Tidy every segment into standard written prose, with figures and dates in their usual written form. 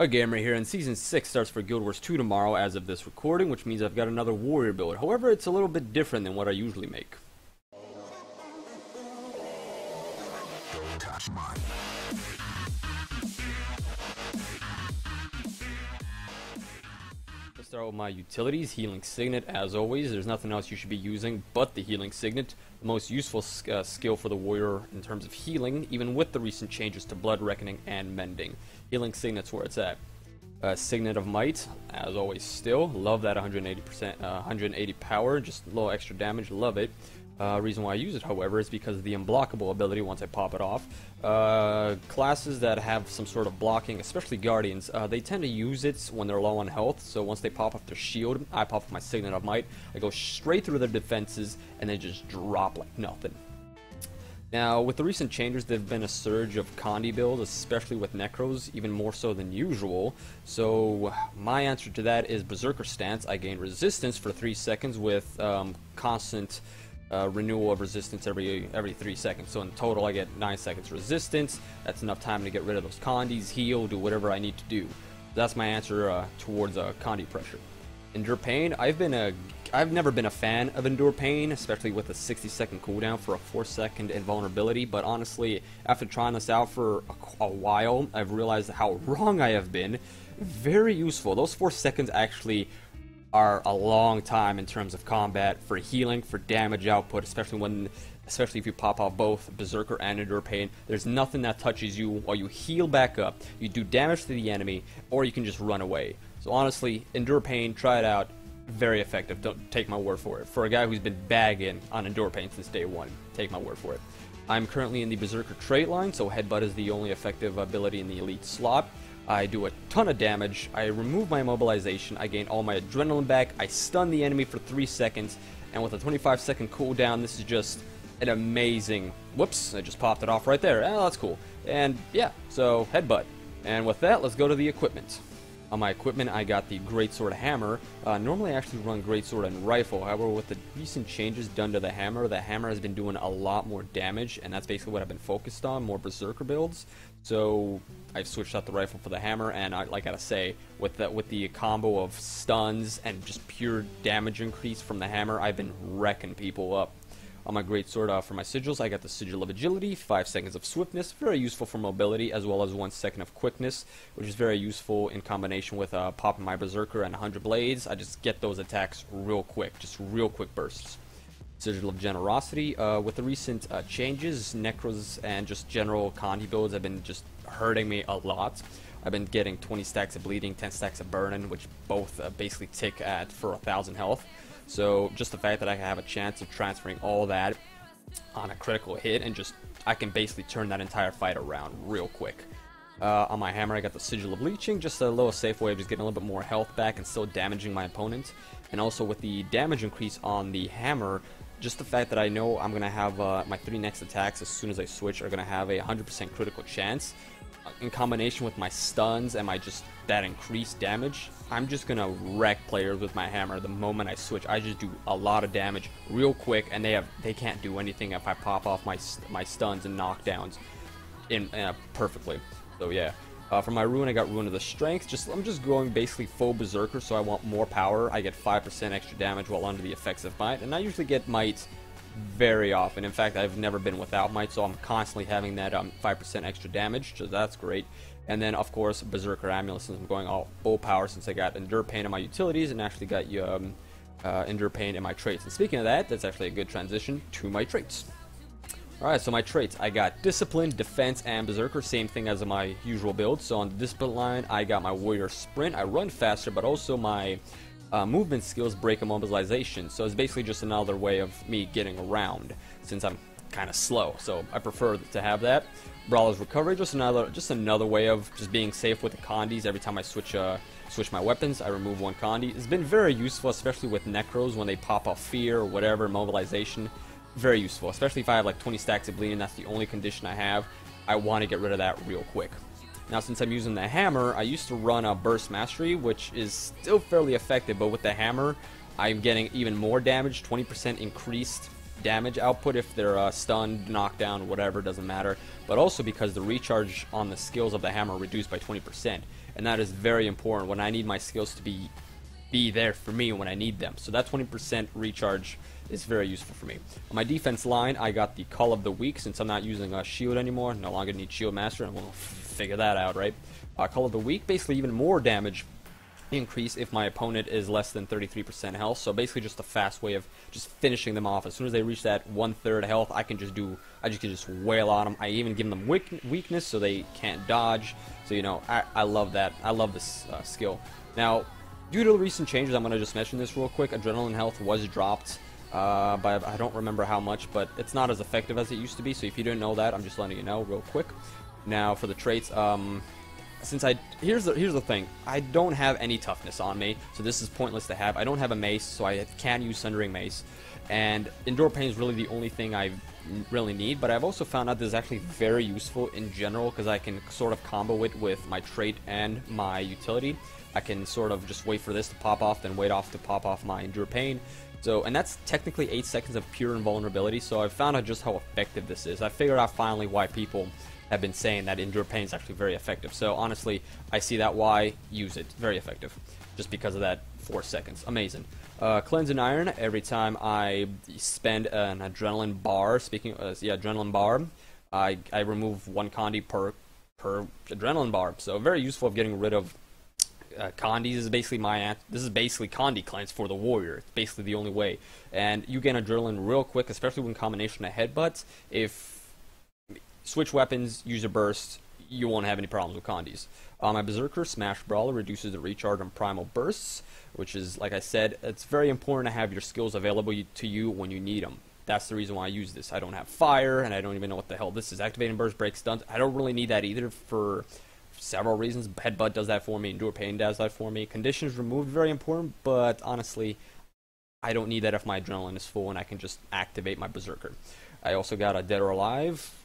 AGamer here, and Season 6 starts for Guild Wars 2 tomorrow as of this recording, which means I've got another warrior build. However, it's a little bit different than what I usually make. Let's start with my utilities. Healing Signet, as always. There's nothing else you should be using but the Healing Signet. The most useful skill for the warrior in terms of healing, even with the recent changes to Blood Reckoning and Mending. Healing Signet's where it's at. Signet of Might, as always still. Love that 180 power, just a little extra damage, love it. Reason why I use it, however, is because of the unblockable ability once I pop it off. Classes that have some sort of blocking, especially Guardians, they tend to use it when they're low on health, so once they pop off their shield, I pop off my Signet of Might, I go straight through their defenses, and they just drop like nothing. Now, with the recent changes, there have been a surge of Condi builds, especially with Necros, even more so than usual. So, my answer to that is Berserker Stance. I gain resistance for 3 seconds with constant renewal of resistance every 3 seconds. So in total, I get 9 seconds resistance. That's enough time to get rid of those Condis, heal, do whatever I need to do. That's my answer towards Condi pressure. Endure Pain. I've never been a fan of Endure Pain, especially with a 60-second cooldown for a 4-second invulnerability, but honestly, after trying this out for a while, I've realized how wrong I have been. Very useful. Those 4 seconds actually are a long time in terms of combat, for healing, for damage output, especially if you pop off both Berserker and Endure Pain. There's nothing that touches you while you heal back up, you do damage to the enemy, or you can just run away. So honestly, Endure Pain, try it out. Very effective. Don't take my word for it. For a guy who's been bagging on Endure Pain since day one, take my word for it. I'm currently in the Berserker trait line, so Headbutt is the only effective ability in the elite slot. I do a ton of damage. I remove my immobilization. I gain all my adrenaline back. I stun the enemy for 3 seconds, and with a 25-second cooldown, this is just an amazing... Whoops, I just popped it off right there. Oh, that's cool. And yeah, so Headbutt. And with that, let's go to the equipment. On my equipment, I got the Greatsword Hammer. Normally I actually run Greatsword and Rifle, however with the recent changes done to the Hammer has been doing a lot more damage, and that's basically what I've been focused on, more Berserker builds. So I've switched out the Rifle for the Hammer, and I gotta say, with the combo of stuns and just pure damage increase from the Hammer, I've been wrecking people up. On my Greatsword, for my sigils, I got the Sigil of Agility, 5 seconds of Swiftness, very useful for mobility, as well as 1 second of Quickness, which is very useful in combination with popping my Berserker and 100 Blades. I just get those attacks real quick, just real quick bursts. Sigil of Generosity, with the recent changes, Necros and just general Condi builds have been just hurting me a lot. I've been getting 20 stacks of Bleeding, 10 stacks of Burning, which both basically tick at for 1,000 health. So just the fact that I have a chance of transferring all that on a critical hit, and just I can basically turn that entire fight around real quick. On my Hammer, I got the Sigil of Leeching, just a little safe way of just getting a little bit more health back and still damaging my opponent. And also with the damage increase on the Hammer, just the fact that I know I'm going to have my 3 next attacks as soon as I switch are going to have a 100% critical chance. In combination with my stuns and that increased damage, I'm just gonna wreck players with my Hammer the moment I switch. I just do a lot of damage real quick, and they can't do anything if I pop off my stuns and knockdowns perfectly. So yeah. For my Rune, I got Rune of the Strength. I'm just going basically full Berserker, so I want more power. I get 5% extra damage while under the effects of Might, and I usually get Might very often. In fact, I've never been without Might, so I'm constantly having that 5% extra damage, so that's great. And then, of course, Berserker Amulet, since I'm going all full power, since I got Endure Pain in my utilities and actually got Endure Pain in my traits. And speaking of that, that's actually a good transition to my traits. Alright, so my traits, I got Discipline, Defense, and Berserker, same thing as my usual build. So on the Discipline line, I got my Warrior Sprint, I run faster, but also my movement skills break immobilization, so it's basically just another way of me getting around, since I'm kind of slow, so I prefer to have that. Brawler's Recovery, just another way of just being safe with the Condis. Every time I switch my weapons, I remove 1 Condi. It's been very useful, especially with Necros when they pop off Fear or whatever, immobilization. Very useful, especially if I have like 20 stacks of Bleeding, that's the only condition I have. I want to get rid of that real quick. Now, since I'm using the Hammer, I used to run a Burst Mastery, which is still fairly effective, but with the Hammer, I'm getting even more damage, 20% increased damage output if they're stunned, knocked down, whatever, doesn't matter. But also because the recharge on the skills of the Hammer reduced by 20%. and that is very important when I need my skills to be there for me when I need them. So that 20% recharge is very useful for me. On my defense line, I got the Call of the Week since I'm not using a shield anymore. No longer need Shield Master, and we'll figure that out, right? Call of the Week, basically even more damage increase if my opponent is less than 33% health. So basically just a fast way of just finishing them off. As soon as they reach that 1/3 health, I can just wail on them. I even give them weakness so they can't dodge. So you know, I love that. I love this skill. Now, due to the recent changes, I'm going to just mention this real quick. Adrenaline health was dropped by, I don't remember how much, but it's not as effective as it used to be. So if you didn't know that, I'm just letting you know real quick. Now for the traits, here's the thing, I don't have any toughness on me, so this is pointless to have. I don't have a mace, so I can use Sundering Mace, and Endure Pain is really the only thing I really need. But I've also found out this is actually very useful in general, because I can sort of combo it with my trait and my utility. I can sort of just wait for this to pop off, then wait off to pop off my Endure Pain. So, and that's technically 8 seconds of pure invulnerability, so I've found out just how effective this is. I figured out finally why people have been saying that Endure Pain is actually very effective. So honestly, I see that why. Use it. Very effective. Just because of that 4 seconds. Amazing. Cleanse and Iron, every time I spend an Adrenaline bar, Adrenaline bar, I remove 1 Condi per Adrenaline bar. So very useful of getting rid of Condis. This is basically Condi cleanse for the warrior. It's basically the only way. And you gain Adrenaline real quick, especially when combination of headbutts. If switch weapons, use a burst, you won't have any problems with Condis. My Berserker, Smash Brawler, reduces the recharge on primal bursts, which is, like I said, it's very important to have your skills available to you when you need them. That's the reason why I use this. I don't have fire, and I don't even know what the hell this is. Activating burst, break stuns. I don't really need that either for several reasons. Headbutt does that for me. Endure Pain does that for me. Conditions removed, very important, but honestly, I don't need that if my adrenaline is full and I can just activate my Berserker. I also got a Dead or Alive.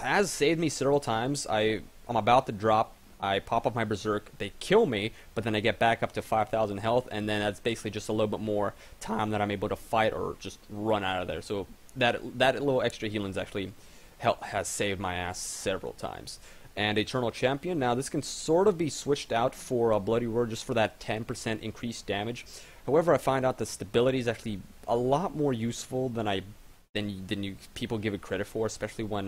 Has saved me several times. I'm about to drop, I pop up my Berserk, they kill me, but then I get back up to 5,000 health, and then that's basically just a little bit more time that I'm able to fight or just run out of there. So that little extra healing's actually has saved my ass several times. And Eternal Champion, now this can sort of be switched out for a Bloody Roar just for that 10% increased damage. However, I find out the stability is actually a lot more useful than people give it credit for, especially when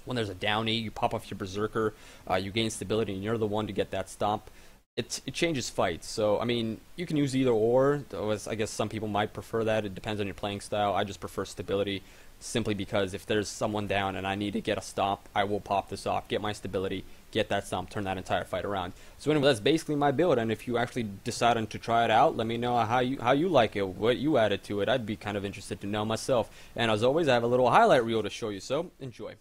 there's a downy, you pop off your Berserker, you gain stability, and you're the one to get that stomp. It changes fights. So I mean, you can use either or. I guess some people might prefer that. It depends on your playing style. I just prefer stability, simply because if there's someone down and I need to get a stomp, I will pop this off, get my stability, get that stomp, turn that entire fight around. So anyway, that's basically my build, and if you actually decided to try it out, let me know how you like it, what you added to it. I'd be kind of interested to know myself. And as always, I have a little highlight reel to show you, so enjoy.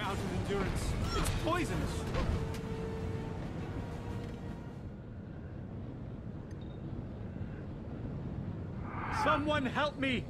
out of endurance. It's poisonous. Someone help me!